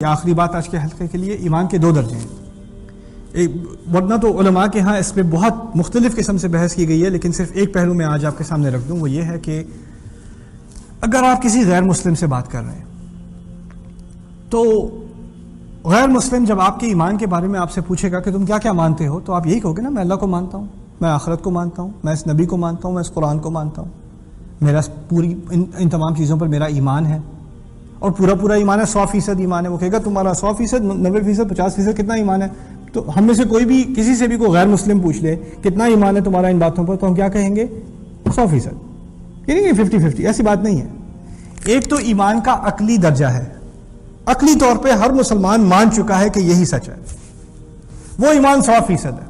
یہ آخری بات آج کے حلقے کے لیے، ایمان کے دو درجے ہیں۔ ورنہ تو علماء کے ہاں اس پہ بہت مختلف قسم سے بحث کی گئی ہے، لیکن صرف ایک پہلو میں آج آپ کے سامنے رکھ دوں، وہ یہ ہے کہ اگر آپ کسی غیر مسلم سے بات کر رہے ہیں تو غیر مسلم جب آپ کے ایمان کے بارے میں آپ سے پوچھے گا کہ تم کیا کیا مانتے ہو، تو آپ یہی کہو گے نا، میں اللہ کو مانتا ہوں، میں آخرت کو مانتا ہوں، میں اس نبی کو مانتا ہوں، میں اس قرآن کو مانتا ہوں، میرا پوری ان تمام چیزوں پر میرا ایمان ہے، اور پورا ایمان ہے، 100% ایمان ہے۔ وہ کہے گا تمہارا 100%، 90%، 50% کتنا ایمان ہے؟ تو ہم میں سے کوئی بھی کسی سے بھی کوئی غیر مسلم پوچھ لے کتنا ایمان ہے تمہارا ان باتوں پر، تو ہم کیا کہیں گے؟ 100%، یعنی کہ 50-50، ایسی بات نہیں ہے۔ ایک تو ایمان کا عقلی درجہ ہے، عقلی طور پہ ہر مسلمان مان چکا ہے کہ یہی سچ ہے، وہ ایمان 100% ہے،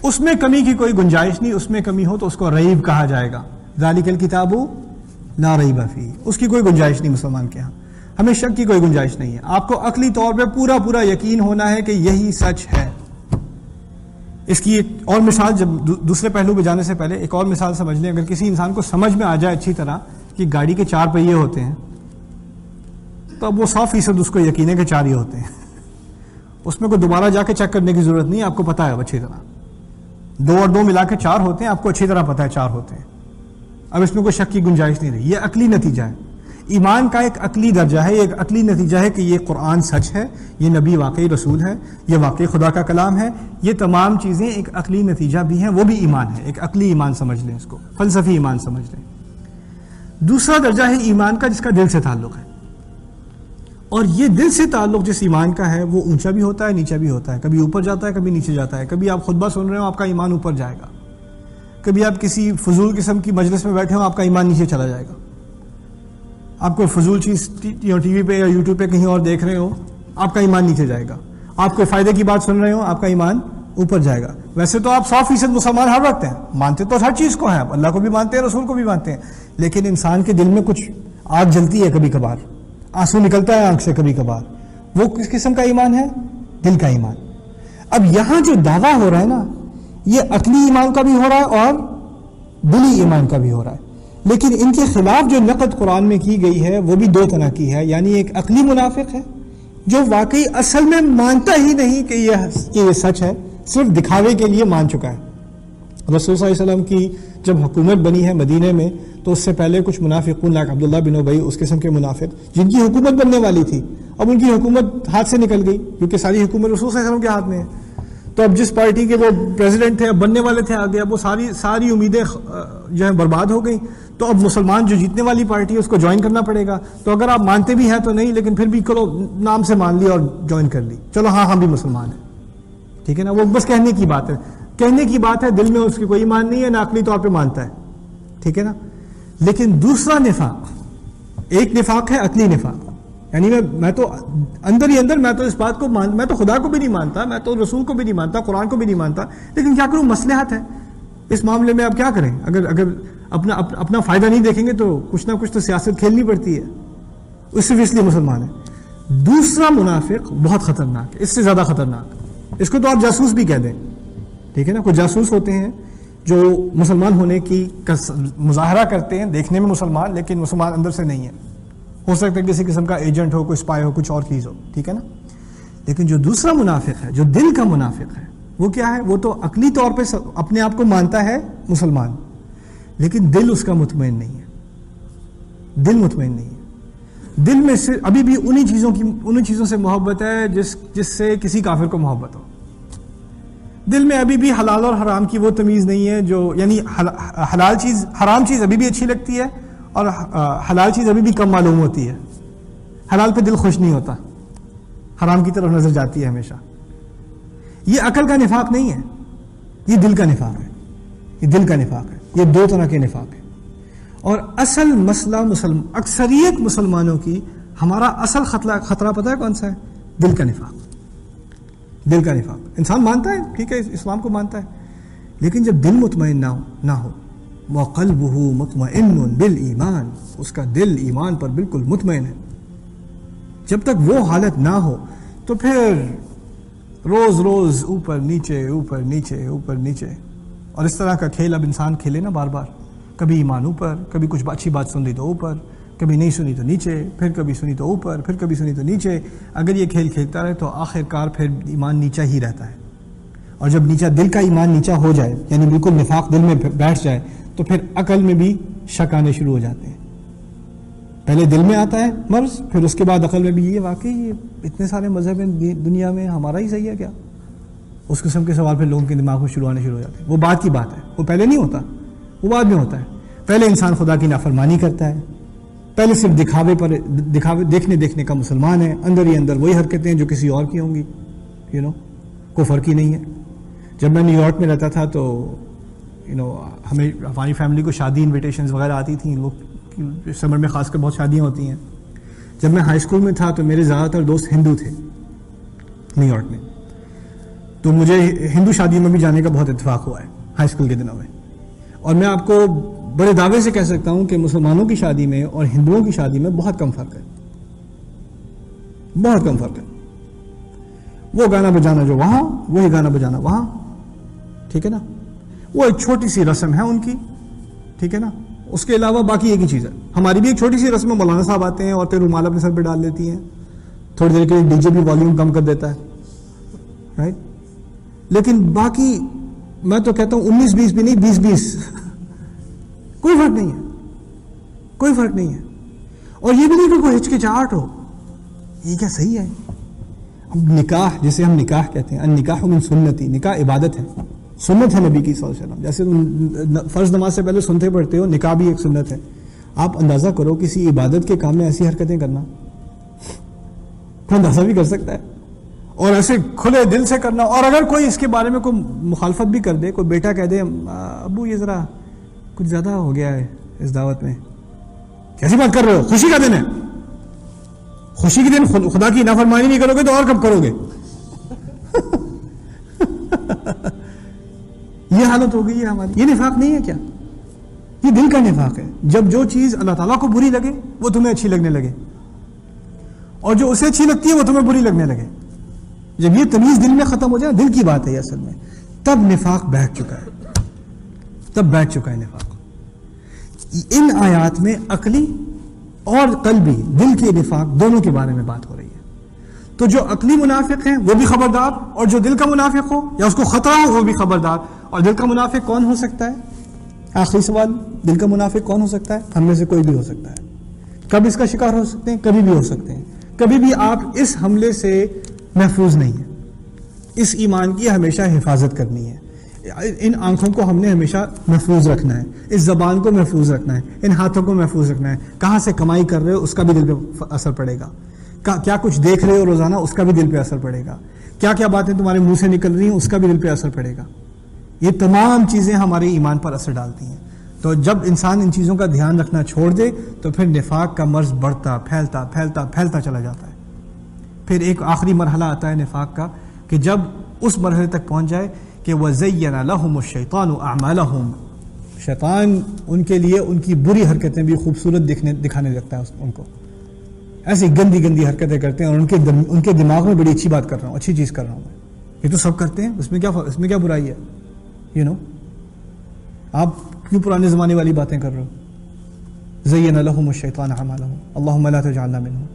اس میں کمی کی کوئی گنجائش نہیں، اس میں کمی ہو تو اس کو ریب کہا جائے گا، ذالک الکتاب لا ریب فیہ، اس کی کوئی گنجائش نہیں مسلمان کے ہاں، ہمیں شک کی کوئی گنجائش نہیں ہے۔ آپ کو عقلی طور پہ پورا یقین ہونا ہے کہ یہی سچ ہے۔ اس کی ایک اور مثال، جب دوسرے پہلو پہ جانے سے پہلے ایک اور مثال سمجھ لیں۔ اگر کسی انسان کو سمجھ میں آ جائے اچھی طرح کہ گاڑی کے 4 پہیے ہوتے ہیں، تو اب وہ 100% اس کو یقین ہے کہ 4 ہی ہوتے ہیں، اس میں کوئی دوبارہ جا کے چیک کرنے کی ضرورت نہیں، آپ کو پتا ہے اچھی طرح 2 اور 2 ملا کے 4 ہوتے ہیں، آپ کو اچھی طرح پتا ہے 4 ہوتے ہیں، اب اس میں کوئی شک کی گنجائش نہیں رہی۔ یہ عقلی نتیجہ ہے، ایمان کا ایک عقلی درجہ ہے، ایک عقلی نتیجہ ہے کہ یہ قرآن سچ ہے، یہ نبی واقعی رسول ہے، یہ واقعی خدا کا کلام ہے، یہ تمام چیزیں ایک عقلی نتیجہ بھی ہیں، وہ بھی ایمان ہے، ایک عقلی ایمان سمجھ لیں، اس کو فلسفی ایمان سمجھ لیں۔ دوسرا درجہ ہے ایمان کا جس کا دل سے تعلق ہے، اور یہ دل سے تعلق جس ایمان کا ہے وہ اونچا بھی ہوتا ہے، نیچا بھی ہوتا ہے، کبھی اوپر جاتا ہے، کبھی نیچے جاتا ہے، کبھی آپ خطبہ سن رہے ہو آپ کا ایمان اوپر جائے گا، کبھی آپ کسی فضول قسم کی مجلس میں بیٹھے ہو آپ کا ایمان نیچے چلا جائے گا، آپ کوئی فضول چیز ٹی وی پہ یا یوٹیوب پہ کہیں اور دیکھ رہے ہو آپ کا ایمان نیچے جائے گا، آپ کوئی فائدے کی بات سن رہے ہو آپ کا ایمان اوپر جائے گا۔ ویسے تو آپ 100% مسلمان ہر وقت ہیں، مانتے تو ہر چیز کو ہیں، اللہ کو بھی مانتے ہیں، رسول کو بھی مانتے ہیں، لیکن انسان کے دل میں کچھ آگ جلتی ہے، کبھی کبھار آنسو نکلتا ہے آنکھ سے کبھی کبھار، وہ کس قسم کا ایمان ہے؟ دل کا ایمان۔ اب یہاں جو دعویٰ ہو رہا ہے نا، یہ عقلی ایمان کا بھی ہو رہا ہے اور دلی ایمان کا بھی ہو رہا ہے، لیکن ان کے خلاف جو نقد قرآن میں کی گئی ہے وہ بھی 2 طرح کی ہے۔ یعنی ایک عقلی منافق ہے جو واقعی اصل میں مانتا ہی نہیں کہ یہ سچ ہے، صرف دکھاوے کے لیے مان چکا ہے۔ رسول صلی اللہ علیہ وسلم کی جب حکومت بنی ہے مدینے میں تو اس سے پہلے کچھ منافقون لائک عبداللہ بن ابی، اس قسم کے منافق جن کی حکومت بننے والی تھی، اب ان کی حکومت ہاتھ سے نکل گئی کیونکہ ساری حکومت رسول صلی اللہ علیہ وسلم کے ہاتھ میں ہے، تو اب جس پارٹی کے وہ پریزیڈنٹ تھے، اب بننے والے تھے آگے، اب وہ ساری امیدیں جو ہیں برباد ہو گئی، تو اب مسلمان جو جیتنے والی پارٹی ہے اس کو جوائن کرنا پڑے گا، تو اگر آپ مانتے بھی ہیں تو نہیں، لیکن پھر بھی کرو، نام سے مان لیا اور جوائن کر لی، چلو ہاں ہم بھی مسلمان ہیں، ٹھیک ہے نا، وہ بس کہنے کی بات ہے، کہنے کی بات ہے، دل میں اس کی کوئی ایمان نہیں ہے، نہ عقلی طور پہ مانتا ہے، ٹھیک ہے نا۔ لیکن دوسرا نفاق، ایک نفاق ہے عقلی نفاق، یعنی میں تو اندر ہی اندر میں تو اس بات کو میں تو خدا کو بھی نہیں مانتا، میں تو رسول کو بھی نہیں مانتا، قرآن کو بھی نہیں مانتا، لیکن کیا کروں، مصلحت ہے اس معاملے میں، اب کیا کریں، اگر اپنا فائدہ نہیں دیکھیں گے تو کچھ نہ کچھ تو سیاست کھیلنی پڑتی ہے، اس صرف اس لیے مسلمان ہے۔ دوسرا منافق بہت خطرناک ہے، اس سے زیادہ خطرناک، اس کو تو آپ جاسوس بھی کہہ دیں، ٹھیک ہے نا، کوئی جاسوس ہوتے ہیں جو مسلمان ہونے کی مظاہرہ کرتے ہیں، دیکھنے میں مسلمان لیکن مسلمان اندر سے نہیں ہے، ہو سکتا ہے کسی قسم کا ایجنٹ ہو، کوئی اسپائی ہو، کچھ اور چیز ہو، ٹھیک ہے نا۔ لیکن جو دوسرا منافق ہے، جو دل کا منافق ہے، وہ کیا ہے؟ وہ تو عقلی طور پہ اپنے آپ کو مانتا ہے مسلمان، لیکن دل اس کا مطمئن نہیں ہے، دل مطمئن نہیں ہے، دل میں سے ابھی بھی انہی چیزوں سے محبت ہے جس سے کسی کافر کو محبت ہو، دل میں ابھی بھی حلال اور حرام کی وہ تمیز نہیں ہے، جو یعنی حرام چیز ابھی بھی اچھی لگتی ہے اور حلال چیز ابھی بھی کم معلوم ہوتی ہے، حلال پہ دل خوش نہیں ہوتا، حرام کی طرف نظر جاتی ہے ہمیشہ۔ یہ عقل کا نفاق نہیں ہے، یہ دل کا نفاق ہے، یہ دل کا نفاق ہے، یہ 2 طرح کے نفاق ہیں۔ اور اصل مسئلہ اکثریت مسلمانوں کی، ہمارا اصل خطرہ پتہ ہے کون سا ہے؟ دل کا نفاق، دل کا نفاق۔ انسان مانتا ہے، ٹھیک ہے، اسلام کو مانتا ہے، لیکن جب دل مطمئن نہ ہو، وَقَلْبُهُ مُطْمَئِنٌ بِالْإِيمَانِ، اس کا دل ایمان پر بالکل مطمئن ہے، جب تک وہ حالت نہ ہو تو پھر روز اوپر نیچے اوپر نیچے اوپر نیچے، اور اس طرح کا کھیل اب انسان کھیلے نا بار بار، کبھی ایمان اوپر، کبھی کچھ اچھی بات سن لی تو اوپر، کبھی نہیں سنی تو نیچے، پھر کبھی سنی تو اوپر، پھر کبھی سنی تو نیچے. اگر یہ کھیل کھیلتا رہے تو آخر کار پھر ایمان نیچا ہی رہتا ہے. اور جب نیچا دل کا ایمان نیچا ہو جائے، یعنی بالکل نفاق دل میں بیٹھ جائے، تو پھر عقل میں بھی شک آنے شروع ہو جاتے ہیں. پہلے دل میں آتا ہے مرض، پھر اس کے بعد عقل میں بھی یہ واقعی یہ اتنے سارے مذہب ہیں دنیا میں، ہمارا ہی صحیح ہے کیا؟ اس قسم کے سوال پھر لوگوں کے دماغ میں شروع آنے شروع ہو جاتے ہیں. وہ بعد کی بات ہے، وہ پہلے نہیں ہوتا، وہ بعد میں ہوتا ہے. پہلے انسان خدا کی نافرمانی کرتا ہے، پہلے صرف دکھاوے دیکھنے کا مسلمان ہے، اندر ہی اندر وہی حرکتیں ہیں جو کسی اور کی ہوں گی. کوئی فرق ہی نہیں ہے. جب میں نیو یارک میں رہتا تھا تو ہمیں ہماری فیملی کو شادی انویٹیشنز وغیرہ آتی تھیں. لوگ سمر میں خاص کر بہت شادیاں ہوتی ہیں. جب میں ہائی اسکول میں تھا تو میرے زیادہ تر دوست ہندو تھے نیو یارک میں، تو مجھے ہندو شادیوں میں بھی جانے کا بہت اتفاق ہوا ہے ہائی اسکول کے دنوں میں. اور میں آپ کو بڑے دعوے سے کہہ سکتا ہوں کہ مسلمانوں کی شادی میں اور ہندوؤں کی شادی میں بہت کم فرق ہے، بہت کم فرق ہے. وہ گانا بجانا جو وہاں، وہی گانا بجانا وہاں، ٹھیک ہے نا. وہ ایک چھوٹی سی رسم ہے ان کی، ٹھیک ہے نا. اس کے علاوہ باقی ایک ہی چیز ہے. ہماری بھی ایک چھوٹی سی رسم ہے، مولانا صاحب آتے ہیں اور پھر رومال اپنے سر پہ ڈال دیتی ہیں، تھوڑی دیر کے لیے ڈی جے بھی والیوم کم کر دیتا ہے، رائٹ. لیکن باقی میں تو کہتا ہوں 19-20 بھی نہیں، 20-20 کوئی فرق نہیں ہے، کوئی فرق نہیں ہے. اور یہ بھی نہیں کہ کوئی ہچکچاہٹ ہو، یہ کیا صحیح ہے؟ اب نکاح، جسے ہم نکاح کہتے ہیں، النکاح من سنتی، نکاح عبادت ہے، سنت ہے نبی کی صلی اللہ علیہ وسلم. جیسے تم فرض نماز سے پہلے سنتے پڑھتے ہو، نکاح بھی ایک سنت ہے. آپ اندازہ کرو کسی عبادت کے کام میں ایسی حرکتیں کرنا، کوئی اندازہ بھی کر سکتا ہے؟ اور ایسے کھلے دل سے کرنا. اور اگر کوئی اس کے بارے میں کوئی مخالفت بھی کر دے، کوئی بیٹا کہہ دے ابو یہ ذرا کچھ زیادہ ہو گیا ہے اس دعوت میں، کیسی بات کر رہے ہو، خوشی کا دن ہے، خوشی کے دن خدا کی نافرمانی نہیں کرو گے تو اور کب کرو گے؟ یہ حالت ہو گئی ہے ہماری. یہ نفاق نہیں ہے کیا؟ یہ دل کا نفاق ہے. جب جو چیز اللہ تعالیٰ کو بری لگے وہ تمہیں اچھی لگنے لگے، اور جو اسے اچھی لگتی ہے وہ تمہیں بری لگنے لگے. جب یہ تمیز دل میں ختم ہو جائے، دل کی بات ہے یہ اصل میں، تب نفاق بیٹھ چکا ہے، تب بیٹھ چکا ہے نفاق. ان آیات میں عقلی اور قلبی، دل کے نفاق دونوں کے بارے میں بات ہو رہی ہے. تو جو عقلی منافق ہیں وہ بھی خبردار، اور جو دل کا منافق ہو یا اس کو خطرہ ہو وہ بھی خبردار. اور دل کا منافق کون ہو سکتا ہے؟ آخری سوال، دل کا منافق کون ہو سکتا ہے؟ ہم میں سے کوئی بھی ہو سکتا ہے. کب اس کا شکار ہو سکتے ہیں؟ کبھی بھی ہو سکتے ہیں. کبھی بھی آپ اس حملے سے محفوظ نہیں ہیں. اس ایمان کی ہمیشہ حفاظت کرنی ہے. ان آنکھوں کو ہم نے ہمیشہ محفوظ رکھنا ہے، اس زبان کو محفوظ رکھنا ہے، ان ہاتھوں کو محفوظ رکھنا ہے. کہاں سے کمائی کر رہے ہو اس کا بھی دل پہ اثر پڑے گا. کیا کچھ دیکھ رہے ہو روزانہ اس کا بھی دل پہ اثر پڑے گا. کیا کیا باتیں تمہارے منہ سے نکل رہی ہیں اس کا بھی دل پہ اثر پڑے گا. یہ تمام چیزیں ہمارے ایمان پر اثر ڈالتی ہیں. تو جب انسان ان چیزوں کا دھیان رکھنا چھوڑ دے تو پھر نفاق کا مرض بڑھتا پھیلتا پھیلتا پھیلتا چلا جاتا ہے. پھر ایک آخری مرحلہ آتا ہے نفاق کا کہ جب اس مرحلے تک پہنچ جائے کہ وَزَيَّنَ لَهُمُ الشَّيْطَانُ أَعْمَالَهُمْ، شیطان ان کے لیے ان کی بری حرکتیں بھی خوبصورت دکھانے لگتا ہے ان کو. ایسی گندی گندی حرکتیں کرتے ہیں اور ان کے دماغ میں بڑی اچھی بات کر رہا ہوں، اچھی چیز کر رہا ہوں میں، یہ تو سب کرتے ہیں، اس میں کیا برائی ہے؟ آپ کیوں پرانے زمانے والی باتیں کر رہے ہو؟ زَيَّنَ لَهُمُ الشَّيْطَانُ أَعْمَالَهُمْ اللهم لا تجعلنا منهم.